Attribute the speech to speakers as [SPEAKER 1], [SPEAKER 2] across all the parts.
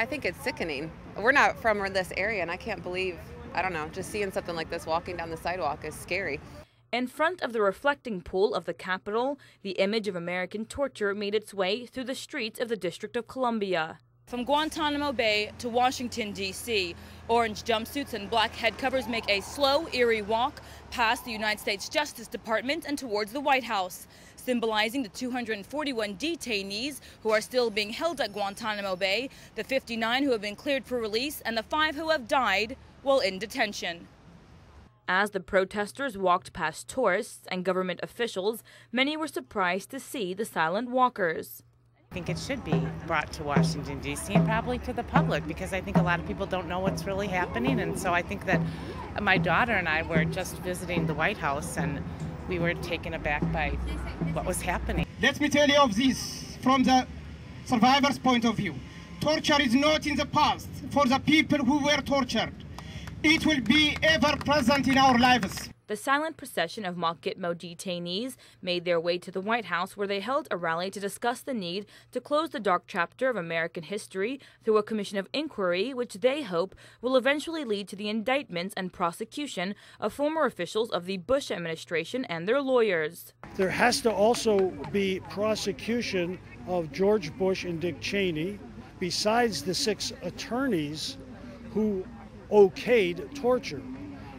[SPEAKER 1] I think it's sickening. We're not from this area, and I can't believe, I don't know, just seeing something like this walking down the sidewalk is scary.
[SPEAKER 2] In front of the reflecting pool of the Capitol, the image of American torture made its way through the streets of the District of Columbia. From Guantanamo Bay to Washington, D.C., orange jumpsuits and black head covers make a slow, eerie walk past the United States Justice Department and towards the White House, symbolizing the 241 detainees who are still being held at Guantanamo Bay, the 59 who have been cleared for release, and the 5 who have died while in detention. As the protesters walked past tourists and government officials, many were surprised to see the silent walkers.
[SPEAKER 3] I think it should be brought to Washington, D.C. and probably to the public, because I think a lot of people don't know what's really happening. And so I think that my daughter and I were just visiting the White House and we were taken aback by what was happening.
[SPEAKER 4] Let me tell you of this from the survivor's point of view. Torture is not in the past for the people who were tortured. It will be ever present in our lives.
[SPEAKER 2] The silent procession of mock Gitmo detainees made their way to the White House, where they held a rally to discuss the need to close the dark chapter of American history through a commission of inquiry, which they hope will eventually lead to the indictments and prosecution of former officials of the Bush administration and their lawyers.
[SPEAKER 5] There has to also be prosecution of George Bush and Dick Cheney, besides the 6 attorneys who okayed torture.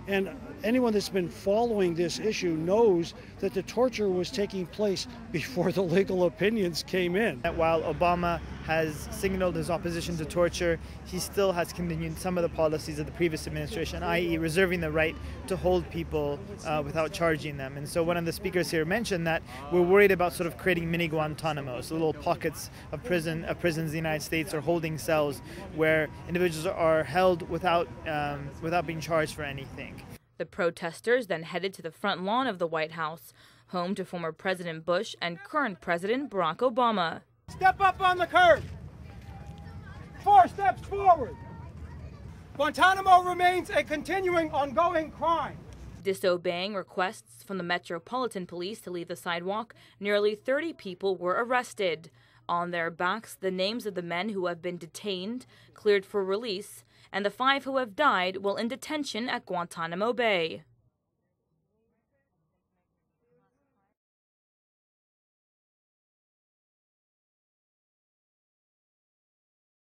[SPEAKER 5] And anyone that's been following this issue knows that the torture was taking place before the legal opinions came in.
[SPEAKER 6] While Obama has signaled his opposition to torture, he still has continued some of the policies of the previous administration, i.e. reserving the right to hold people without charging them. And so one of the speakers here mentioned that we're worried about sort of creating mini Guantanamos, little pockets of prisons in the United States or holding cells where individuals are held without being charged for anything.
[SPEAKER 2] The protesters then headed to the front lawn of the White House, home to former President Bush and current President Barack Obama.
[SPEAKER 4] Step up on the curb. 4 steps forward. Guantanamo remains a continuing, ongoing crime.
[SPEAKER 2] Disobeying requests from the Metropolitan Police to leave the sidewalk, nearly 30 people were arrested. On their backs, the names of the men who have been detained, cleared for release, and the 5 who have died while in detention at Guantanamo Bay.